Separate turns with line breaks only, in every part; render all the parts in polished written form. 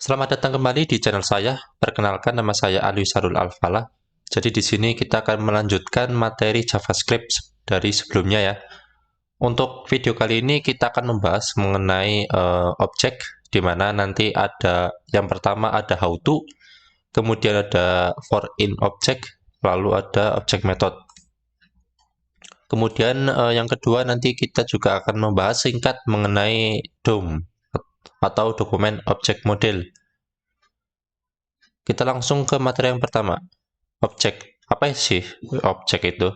Selamat datang kembali di channel saya. Perkenalkan, nama saya Alwi Sarul Alfalah. Jadi di sini kita akan melanjutkan materi JavaScript dari sebelumnya ya. Untuk video kali ini kita akan membahas mengenai objek, di mana nanti ada yang pertama ada how to, kemudian ada for in object, lalu ada object method. Kemudian yang kedua nanti kita juga akan membahas singkat mengenai DOM atau dokumen object model. Kita langsung ke materi yang pertama. Objek. Apa sih objek itu?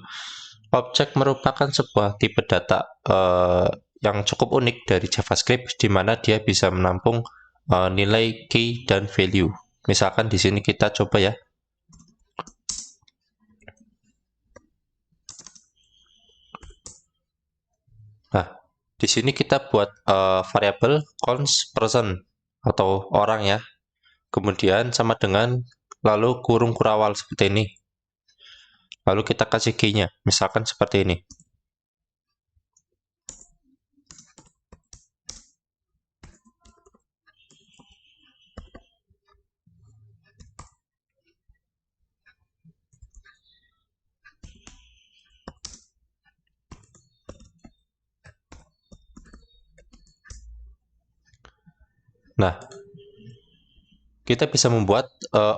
Objek merupakan sebuah tipe data yang cukup unik dari JavaScript, di mana dia bisa menampung nilai key dan value. Misalkan di sini kita coba ya. Nah, di sini kita buat variabel const person atau orang ya. Kemudian sama dengan lalu kurung kurawal seperti ini. Lalu kita kasih key-nya, misalkan seperti ini. Nah, kita bisa membuat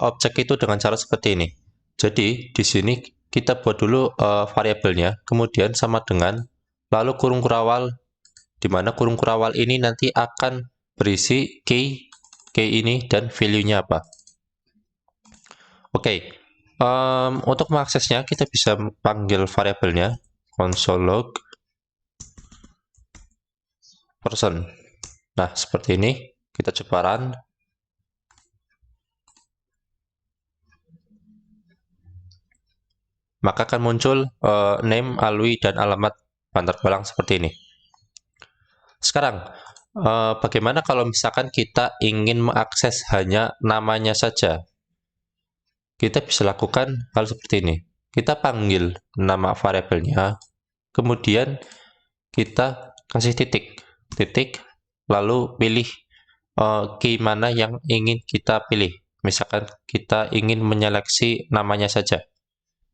objek itu dengan cara seperti ini. Jadi, di sini kita buat dulu variabelnya, kemudian sama dengan lalu kurung kurawal, di mana kurung kurawal ini nanti akan berisi key ini dan value-nya apa. Oke, untuk mengaksesnya kita bisa panggil variabelnya console log person. Nah, seperti ini. Kita coba run. Maka akan muncul name, Alwi, dan alamat bantar gebang seperti ini. Sekarang, bagaimana kalau misalkan kita ingin mengakses hanya namanya saja? Kita bisa lakukan hal seperti ini. Kita panggil nama variabelnya, kemudian kita kasih titik, lalu pilih key mana yang ingin kita pilih. Misalkan kita ingin menyeleksi namanya saja.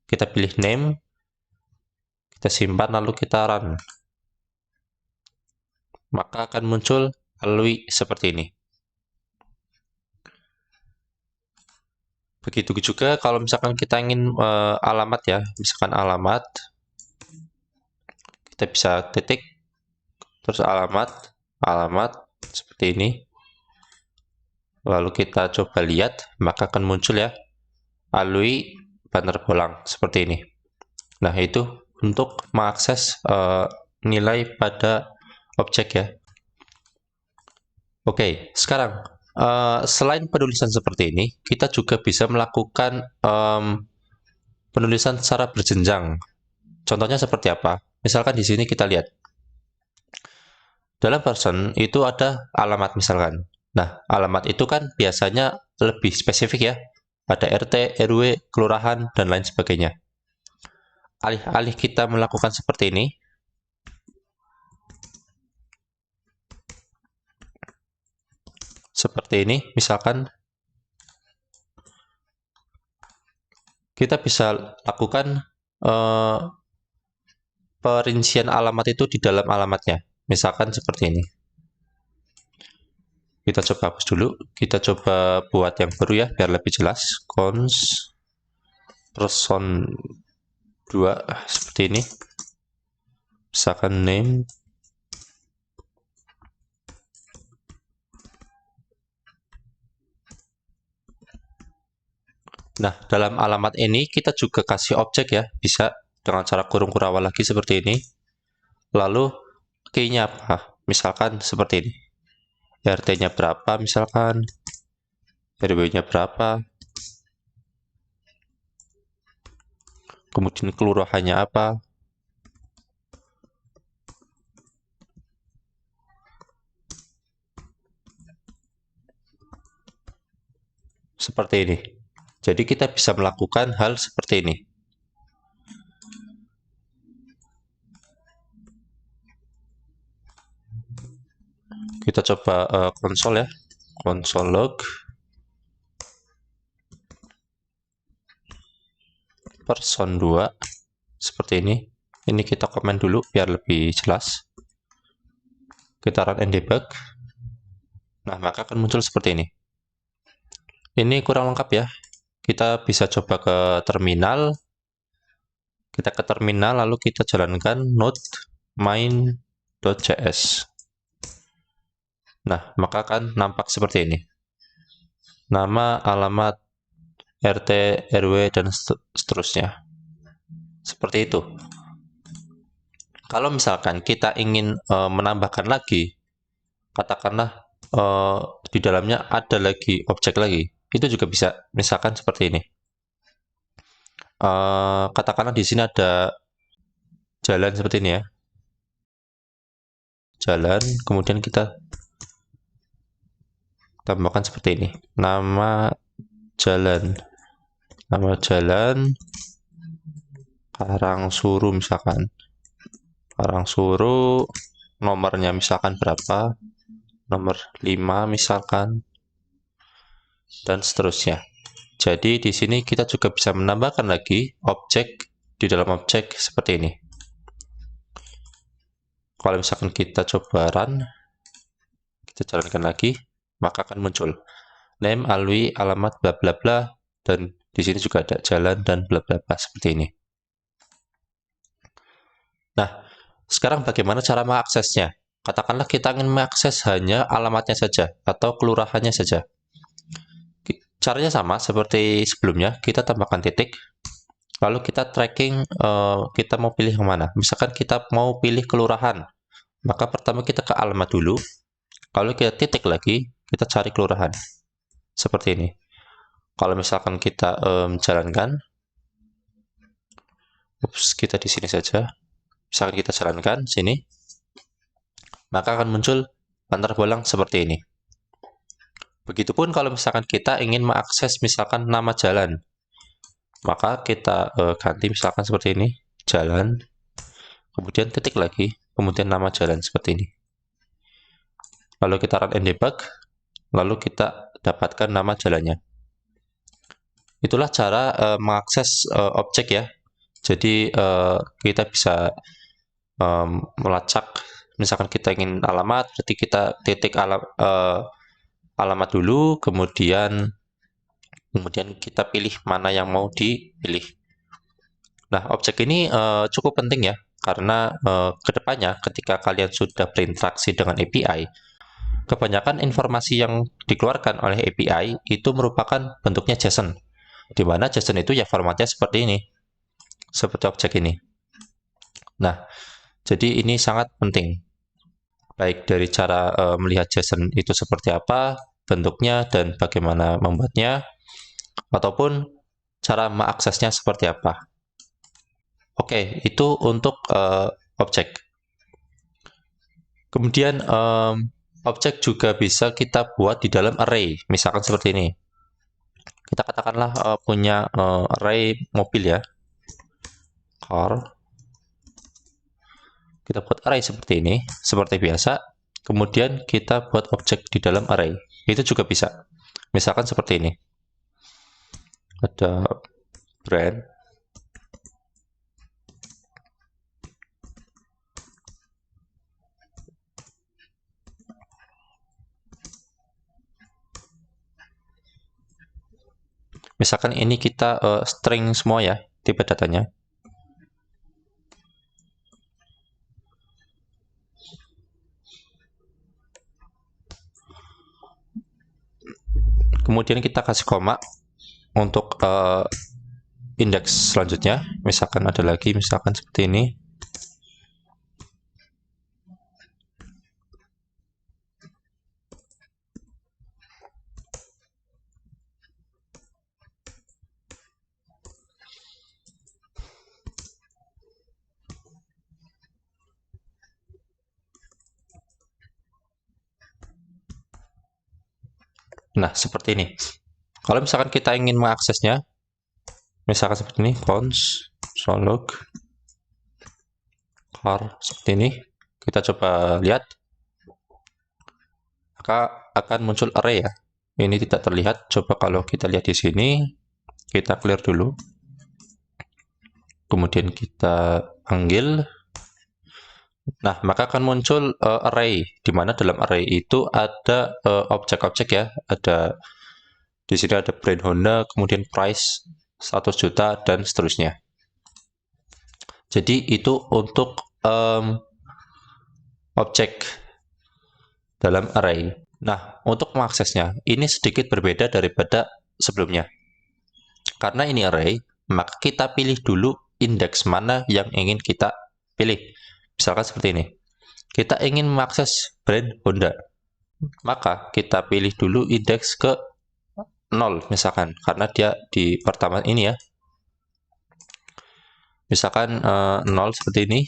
Kita pilih name, kita simpan, lalu kita run. Maka akan muncul Alwi seperti ini. Begitu juga kalau misalkan kita ingin alamat ya, misalkan alamat, kita bisa titik, terus alamat seperti ini. Lalu kita coba lihat, maka akan muncul ya Alwi bantar bolang seperti ini. Nah, itu untuk mengakses nilai pada objek ya. Oke, sekarang selain penulisan seperti ini, kita juga bisa melakukan penulisan secara berjenjang. Contohnya seperti apa? Misalkan di sini kita lihat. Dalam person itu ada alamat misalkan. Nah, alamat itu kan biasanya lebih spesifik ya. Ada RT, RW, kelurahan, dan lain sebagainya. Alih-alih kita melakukan seperti ini, misalkan kita bisa lakukan perincian alamat itu di dalam alamatnya. Misalkan seperti ini. Kita coba hapus dulu. Kita coba buat yang baru ya, biar lebih jelas. Const person 2 seperti ini. Misalkan name. Nah, dalam alamat ini kita juga kasih objek ya, bisa dengan cara kurung kurawal lagi seperti ini. Lalu key-nya apa? Misalkan seperti ini. RT-nya berapa misalkan, RW-nya berapa, kemudian kelurahannya apa. Seperti ini. Jadi kita bisa melakukan hal seperti ini. Kita coba konsol ya, console log. person 2 seperti ini. Ini kita komen dulu biar lebih jelas. Kita run and debug. Nah, maka akan muncul seperti ini. Ini kurang lengkap ya. Kita bisa coba ke terminal. Kita ke terminal lalu kita jalankan node main.js. Nah, maka akan nampak seperti ini. Nama, alamat, RT, RW, dan seterusnya. Seperti itu. Kalau misalkan kita ingin menambahkan lagi, katakanlah di dalamnya ada lagi objek lagi, itu juga bisa. Misalkan seperti ini. Katakanlah di sini ada jalan seperti ini ya. Jalan, kemudian kita tambahkan seperti ini. Nama jalan. Nama jalan Karangsuru misalkan. Karangsuru, nomornya misalkan berapa, nomor 5 misalkan, dan seterusnya. Jadi di sini kita juga bisa menambahkan lagi objek di dalam objek seperti ini. Kalau misalkan kita coba run, kita jalankan lagi, maka akan muncul name, alwi, alamat, bla bla bla, dan di sini juga ada jalan dan bla bla bla seperti ini. Nah, sekarang bagaimana cara mengaksesnya? Katakanlah kita ingin mengakses hanya alamatnya saja atau kelurahannya saja. Caranya sama seperti sebelumnya, kita tambahkan titik, lalu kita tracking kita mau pilih yang mana. Misalkan kita mau pilih kelurahan, maka pertama kita ke alamat dulu, lalu kita titik lagi, kita cari kelurahan. Seperti ini. Kalau misalkan kita jalankan, kita di sini saja. Misalkan kita jalankan sini, maka akan muncul pantar bolang seperti ini. Begitupun kalau misalkan kita ingin mengakses misalkan nama jalan, maka kita ganti misalkan seperti ini, jalan, kemudian titik lagi, kemudian nama jalan seperti ini. Lalu kita run and debug, lalu kita dapatkan nama jalannya. Itulah cara mengakses objek ya. Jadi kita bisa melacak, misalkan kita ingin alamat, berarti kita titik alamat dulu, kemudian kita pilih mana yang mau dipilih. Nah, objek ini cukup penting ya, karena kedepannya ketika kalian sudah berinteraksi dengan API, kebanyakan informasi yang dikeluarkan oleh API itu merupakan bentuknya JSON, di mana JSON itu ya formatnya seperti ini, seperti objek ini. Nah, jadi ini sangat penting, baik dari cara melihat JSON itu seperti apa, bentuknya, dan bagaimana membuatnya, ataupun cara mengaksesnya seperti apa. Oke, itu untuk objek. Kemudian objek juga bisa kita buat di dalam array, misalkan seperti ini. Kita katakanlah punya array mobil ya, car. Kita buat array seperti ini, seperti biasa. Kemudian kita buat objek di dalam array. Itu juga bisa. Misalkan seperti ini. Ada brand. Misalkan ini kita string semua ya, tipe datanya. Kemudian kita kasih koma untuk indeks selanjutnya. Misalkan ada lagi, misalkan seperti ini. Nah, seperti ini. Kalau misalkan kita ingin mengaksesnya, misalkan seperti ini, cons solog car seperti ini, kita coba lihat, maka akan muncul array ya. Ini tidak terlihat. Coba kalau kita lihat di sini, kita clear dulu. kemudian kita panggil. Nah, maka akan muncul array, di mana dalam array itu ada objek-objek ya. Ada di sini ada brand Honda, kemudian price 100 juta dan seterusnya. Jadi itu untuk objek dalam array. Nah, untuk mengaksesnya ini sedikit berbeda daripada sebelumnya. Karena ini array, maka kita pilih dulu indeks mana yang ingin kita pilih. Misalkan seperti ini. Kita ingin mengakses brand Honda. Maka kita pilih dulu indeks ke 0 misalkan, karena dia di pertama ini ya. Misalkan 0 seperti ini.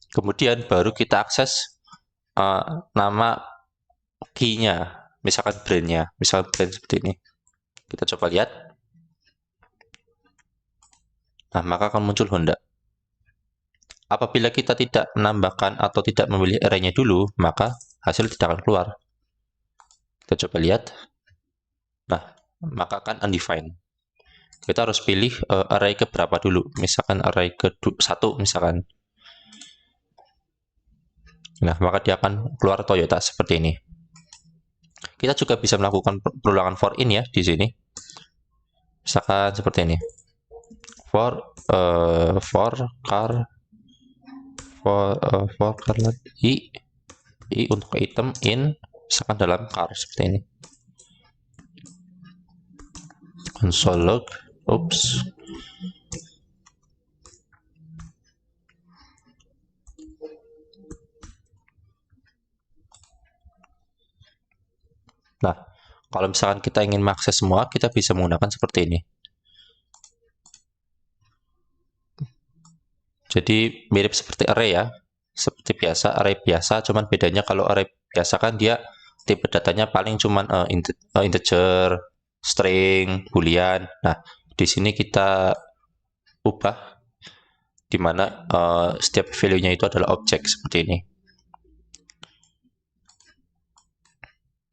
Kemudian baru kita akses nama key-nya, misalkan brand-nya, misalkan brand seperti ini. Kita coba lihat. Nah, maka akan muncul Honda. Apabila kita tidak menambahkan atau tidak memilih array-nya dulu, maka hasil tidak akan keluar. Kita coba lihat. Nah, maka akan undefined. Kita harus pilih array ke berapa dulu. Misalkan array ke 1 misalkan. Nah, maka dia akan keluar Toyota seperti ini. Kita juga bisa melakukan perulangan for in ya di sini. Misalkan seperti ini. For car i untuk item in, misalkan dalam car seperti ini. Console log, oops. Nah, kalau misalkan kita ingin mengakses semua, kita bisa menggunakan seperti ini. Jadi mirip seperti array ya, seperti biasa, array biasa, cuman bedanya kalau array biasa kan dia tipe datanya paling cuman integer, string, boolean. Nah, di sini kita ubah di mana setiap value-nya itu adalah objek seperti ini.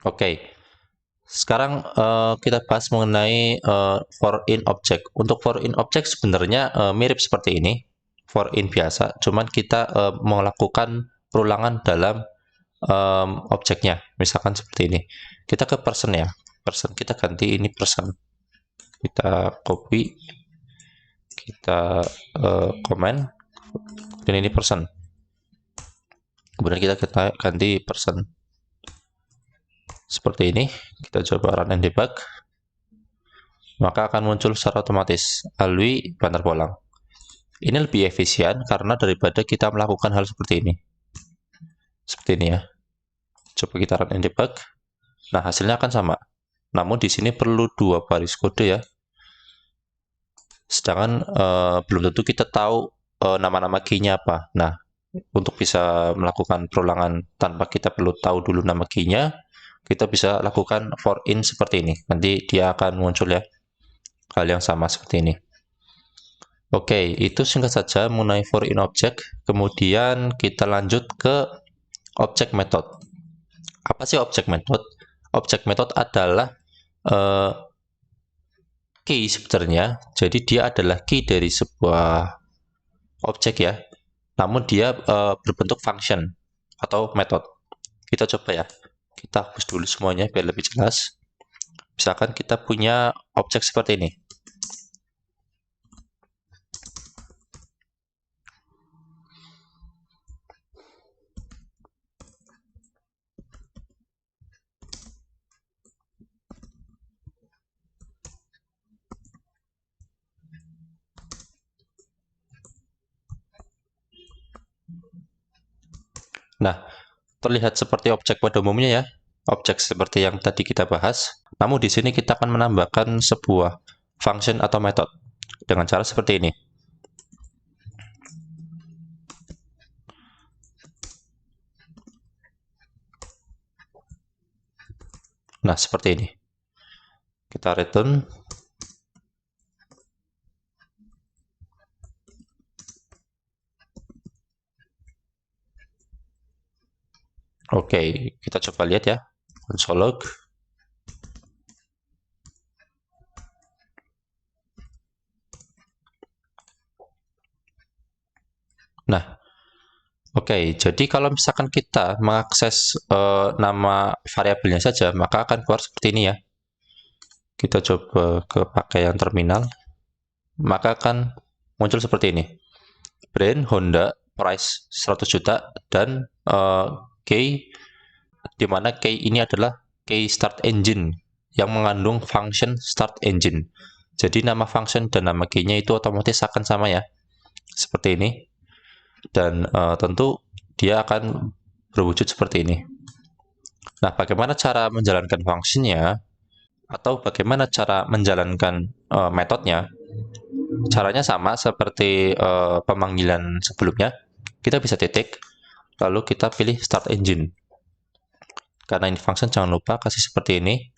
Oke. Sekarang kita bahas mengenai for in object. Untuk for in object sebenarnya mirip seperti ini. For in biasa, cuman kita melakukan perulangan dalam objeknya. Misalkan seperti ini. Kita ke person ya. Person kita ganti ini person. Kita copy, kita comment, dan ini person. Kemudian kita ganti person. Seperti ini. Kita coba run and debug. Maka akan muncul secara otomatis Alwi Bantar Bolang. Ini lebih efisien karena daripada kita melakukan hal seperti ini. Seperti ini ya. Coba kita run and debug. Nah, hasilnya akan sama. Namun di sini perlu 2 baris kode ya. Sedangkan belum tentu kita tahu nama-nama key-nya apa. Nah, untuk bisa melakukan perulangan tanpa kita perlu tahu dulu nama key-nya, kita bisa lakukan for in seperti ini. Nanti dia akan muncul ya. Hal yang sama seperti ini. Oke, itu singkat saja mengenai for in object. Kemudian kita lanjut ke object method. Apa sih object method? Object method adalah key sebenarnya. Jadi dia adalah key dari sebuah objek ya. Namun dia berbentuk function atau method. Kita coba ya. Kita hapus dulu semuanya biar lebih jelas. Misalkan kita punya objek seperti ini. Nah, terlihat seperti objek pada umumnya ya, objek seperti yang tadi kita bahas. Namun di sini kita akan menambahkan sebuah function atau method dengan cara seperti ini. Nah, seperti ini. Kita return. Oke, kita coba lihat ya. Console log. Nah, oke, jadi kalau misalkan kita mengakses nama variabelnya saja, maka akan keluar seperti ini ya. Kita coba ke pakaian terminal, maka akan muncul seperti ini. Brand Honda, price 100 juta, dan key, di mana key ini adalah key start engine yang mengandung function start engine. Jadi nama function dan nama key-nya itu otomatis akan sama ya, seperti ini. Dan tentu dia akan berwujud seperti ini. Nah, bagaimana cara menjalankan fungsinya atau bagaimana cara menjalankan metodenya? Caranya sama seperti pemanggilan sebelumnya. Kita bisa titik, lalu kita pilih start engine. Karena ini function, jangan lupa kasih seperti ini.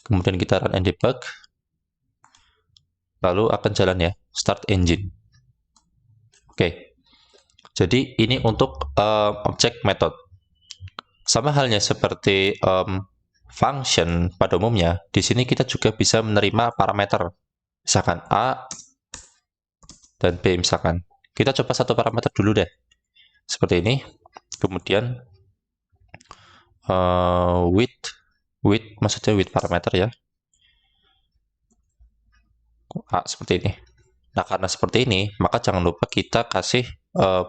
Kemudian kita run and debug, lalu akan jalan ya, start engine. Oke, jadi ini untuk objek method. Sama halnya seperti function pada umumnya, di sini kita juga bisa menerima parameter, misalkan A dan B misalkan. Kita coba satu parameter dulu deh, seperti ini. Kemudian width maksudnya width parameter ya, A seperti ini. Nah, karena seperti ini, maka jangan lupa kita kasih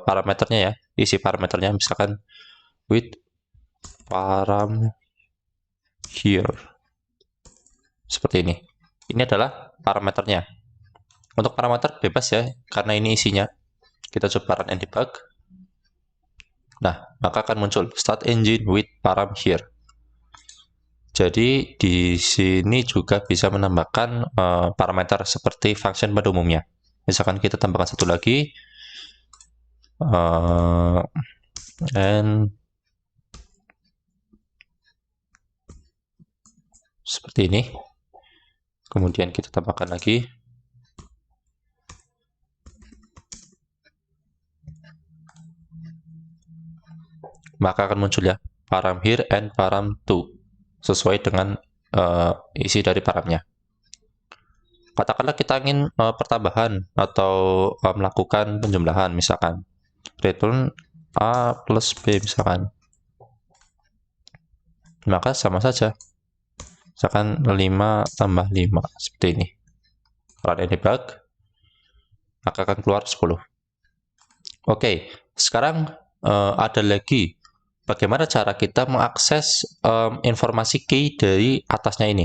parameternya ya, isi parameternya, misalkan width param here, seperti ini. Ini adalah parameternya. Untuk parameter bebas ya, karena ini isinya. Kita coba run and debug. Nah, maka akan muncul start engine with param here. Jadi di sini juga bisa menambahkan parameter seperti function pada umumnya. Misalkan kita tambahkan satu lagi, and seperti ini. Kemudian kita tambahkan lagi, maka akan muncul ya param here and param to sesuai dengan isi dari paramnya. Katakanlah kita ingin pertambahan atau melakukan penjumlahan, misalkan return A plus B misalkan, maka sama saja, misalkan 5 tambah 5 seperti ini. Run and debug, maka akan keluar 10. Oke, sekarang ada lagi bagaimana cara kita mengakses informasi key dari atasnya ini.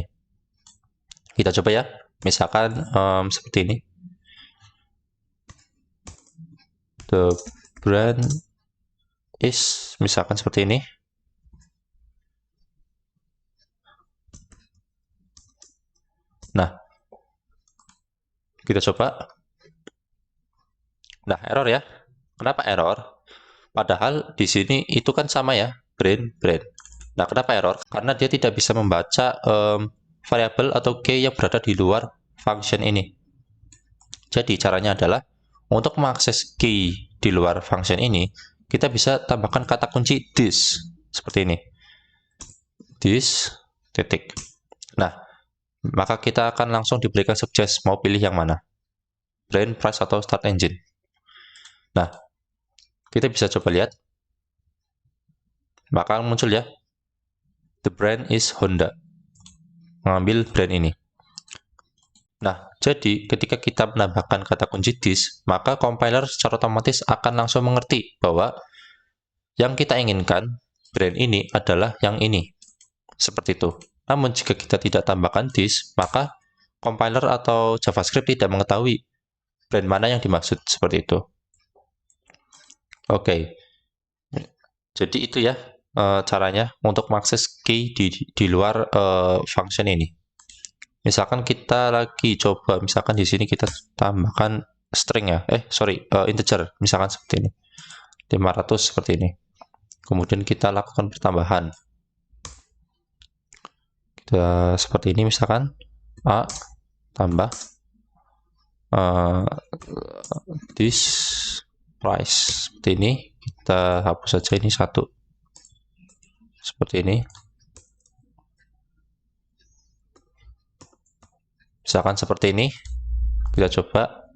Kita coba ya, misalkan seperti ini. The brand is, misalkan seperti ini. Nah, kita coba. Nah, error ya. Kenapa error? Padahal di sini itu kan sama ya, brand. Nah, kenapa error? Karena dia tidak bisa membaca variabel atau key yang berada di luar function ini. Jadi caranya adalah untuk mengakses key di luar function ini, kita bisa tambahkan kata kunci this seperti ini. This titik. Nah, maka kita akan langsung diberikan suggest mau pilih yang mana, brand, price, atau start engine. Nah, kita bisa coba lihat, maka muncul ya, the brand is Honda, mengambil brand ini. Nah, jadi ketika kita menambahkan kata kunci this, maka compiler secara otomatis akan langsung mengerti bahwa yang kita inginkan brand ini adalah yang ini, seperti itu. Namun jika kita tidak tambahkan this, maka compiler atau JavaScript tidak mengetahui brand mana yang dimaksud, seperti itu. Oke, jadi itu ya caranya untuk mengakses key di luar function ini. Misalkan kita lagi coba, misalkan di sini kita tambahkan string ya, integer, misalkan seperti ini, 500 seperti ini. Kemudian kita lakukan pertambahan. Kita seperti ini, misalkan A tambah this price, seperti ini. Kita hapus saja ini satu, seperti ini. Misalkan seperti ini, kita coba.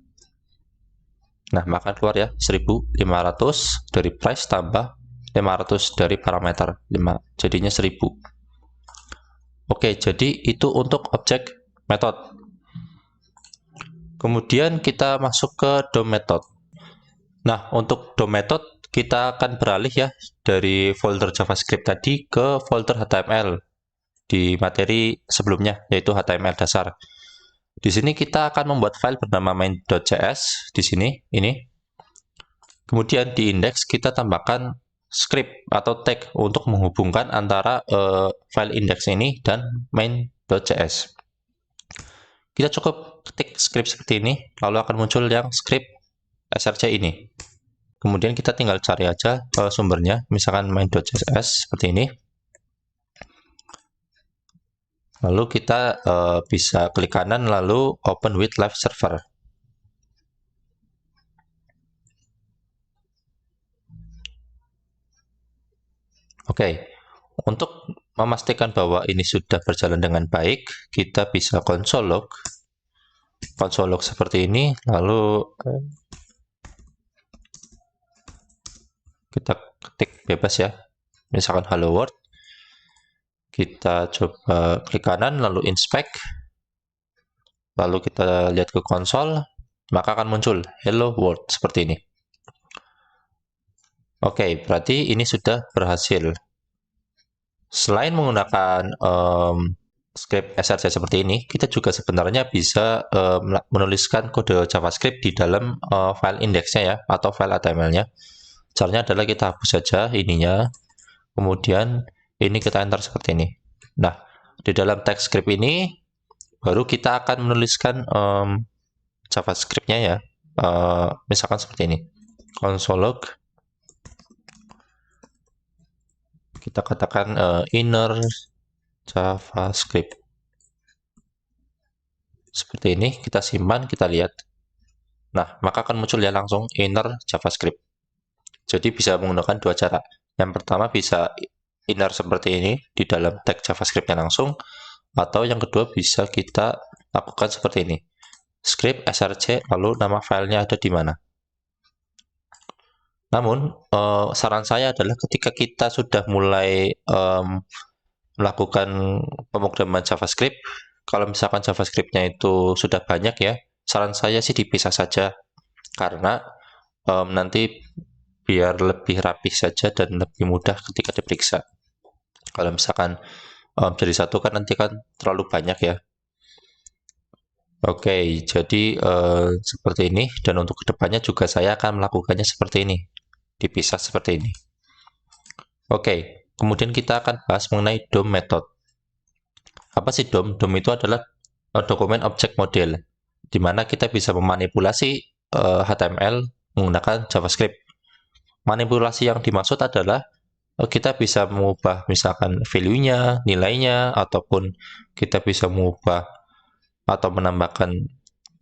Nah, maka keluar ya 1500 dari price tambah 500 dari parameter 5, jadinya 1000. Oke, jadi itu untuk objek method. Kemudian kita masuk ke DOM method. Nah, untuk DOM method kita akan beralih ya dari folder JavaScript tadi ke folder HTML di materi sebelumnya, yaitu HTML dasar. Di sini kita akan membuat file bernama main.js di sini, ini. Kemudian di index kita tambahkan script atau tag untuk menghubungkan antara file index ini dan main.js. Kita cukup ketik script seperti ini, lalu akan muncul yang script src ini. Kemudian kita tinggal cari aja sumbernya, misalkan main.js seperti ini. Lalu kita bisa klik kanan, lalu open with live server. Oke, untuk memastikan bahwa ini sudah berjalan dengan baik, kita bisa console log seperti ini, lalu kita ketik bebas ya, misalkan hello world. Kita coba klik kanan, lalu inspect, lalu kita lihat ke konsol, maka akan muncul hello world seperti ini. Oke, berarti ini sudah berhasil. Selain menggunakan script src seperti ini, kita juga sebenarnya bisa menuliskan kode JavaScript di dalam file indeksnya ya, atau file HTML-nya. Caranya adalah kita hapus saja ininya, kemudian ini kita enter seperti ini. Nah, di dalam teks script ini, baru kita akan menuliskan JavaScript-nya ya, misalkan seperti ini, console log. Kita katakan inner JavaScript. Seperti ini, kita simpan, kita lihat. Nah, maka akan muncul ya langsung inner JavaScript. Jadi bisa menggunakan dua cara. Yang pertama bisa inner seperti ini di dalam tag JavaScript-nya langsung, atau yang kedua bisa kita lakukan seperti ini. Script src, lalu nama filenya ada di mana. Namun, saran saya adalah ketika kita sudah mulai melakukan pemrograman JavaScript, kalau misalkan JavaScript-nya itu sudah banyak ya, saran saya sih dipisah saja, karena nanti biar lebih rapih saja dan lebih mudah ketika diperiksa. Kalau misalkan jadi satu kan nanti kan terlalu banyak ya. Oke, jadi seperti ini, dan untuk kedepannya juga saya akan melakukannya seperti ini, dipisah seperti ini. Oke, kemudian kita akan bahas mengenai DOM method. Apa sih DOM? DOM itu adalah dokumen objek model, di mana kita bisa memanipulasi HTML menggunakan JavaScript. Manipulasi yang dimaksud adalah kita bisa mengubah misalkan value-nya, nilainya, ataupun kita bisa mengubah atau menambahkan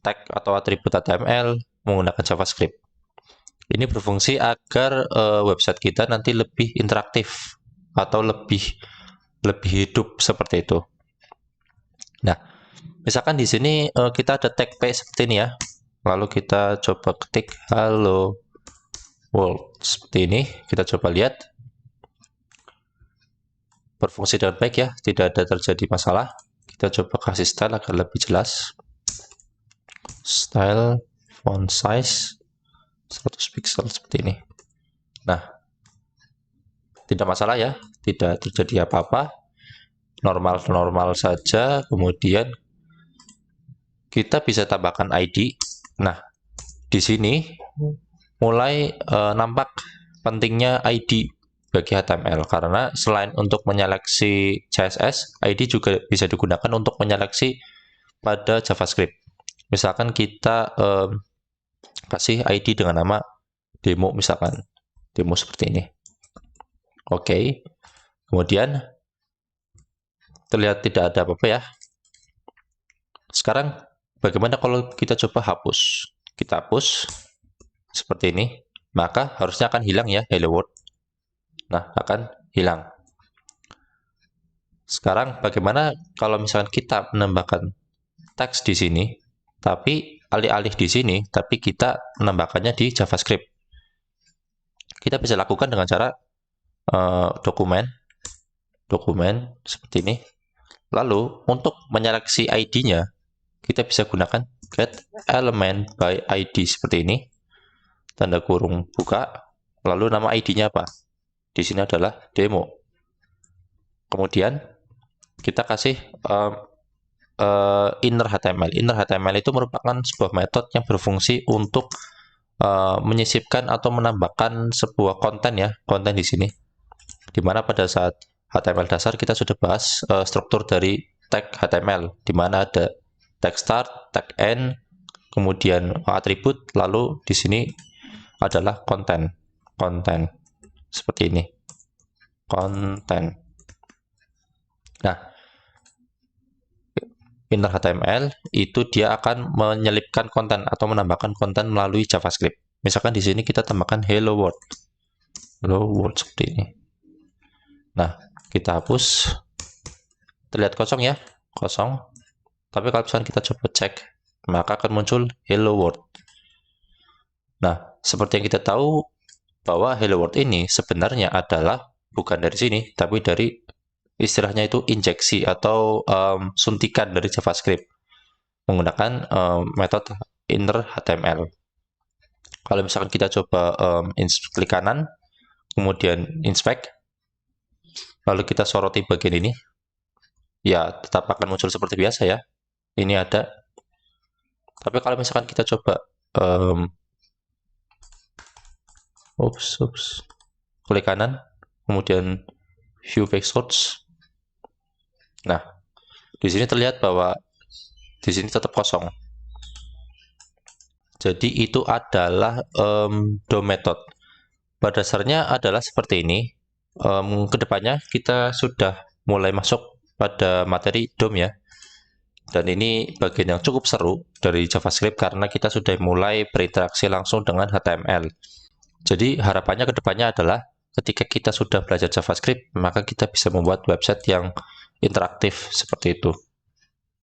tag atau atribut HTML menggunakan JavaScript. Ini berfungsi agar website kita nanti lebih interaktif atau lebih hidup seperti itu. Nah, misalkan di sini kita ada tag p seperti ini ya. Lalu kita coba ketik hello world seperti ini. Kita coba lihat. Berfungsi dengan baik ya, tidak ada terjadi masalah. Kita coba kasih style agar lebih jelas. Style font size 100 pixel seperti ini. Nah, tidak masalah ya, tidak terjadi apa-apa, normal saja. Kemudian kita bisa tambahkan ID. Nah, di sini mulai nampak pentingnya ID bagi HTML, karena selain untuk menyeleksi CSS, ID juga bisa digunakan untuk menyeleksi pada JavaScript. Misalkan kita kasih ID dengan nama demo, misalkan demo seperti ini. Oke, kemudian terlihat tidak ada apa-apa ya. Sekarang bagaimana kalau kita coba hapus? Kita hapus seperti ini, maka harusnya akan hilang ya hello world. Nah, akan hilang. Sekarang bagaimana kalau misalkan kita menambahkan teks di sini, tapi alih-alih di sini, tapi kita menambahkannya di JavaScript. Kita bisa lakukan dengan cara dokumen seperti ini. Lalu untuk menyeleksi ID-nya, kita bisa gunakan get element by ID seperti ini. Tanda kurung buka, lalu nama ID-nya apa? Di sini adalah demo. Kemudian kita kasih inner HTML. Inner HTML itu merupakan sebuah metode yang berfungsi untuk menyisipkan atau menambahkan sebuah konten ya, konten di sini. Dimana pada saat HTML dasar kita sudah bahas struktur dari tag HTML, dimana ada tag start, tag end, kemudian atribut, lalu di sini adalah konten seperti ini, konten. Nah, inner HTML itu dia akan menyelipkan konten atau menambahkan konten melalui JavaScript. Misalkan di sini kita tambahkan hello world seperti ini. Nah, kita hapus. Terlihat kosong ya, kosong. Tapi kalau misalkan kita coba cek, maka akan muncul hello world. Nah, seperti yang kita tahu bahwa hello world ini sebenarnya adalah bukan dari sini, tapi dari istilahnya itu injeksi atau suntikan dari JavaScript menggunakan metode inner HTML. Kalau misalkan kita coba klik kanan, kemudian inspect, lalu kita soroti bagian ini, ya tetap akan muncul seperti biasa ya. Ini ada. Tapi kalau misalkan kita coba klik kanan, kemudian view page source. Nah, di sini terlihat bahwa di sini tetap kosong. Jadi itu adalah DOM method. Pada dasarnya adalah seperti ini. Kedepannya kita sudah mulai masuk pada materi DOM ya. Dan ini bagian yang cukup seru dari JavaScript karena kita sudah mulai berinteraksi langsung dengan HTML. Jadi harapannya kedepannya adalah ketika kita sudah belajar JavaScript, maka kita bisa membuat website yang interaktif seperti itu.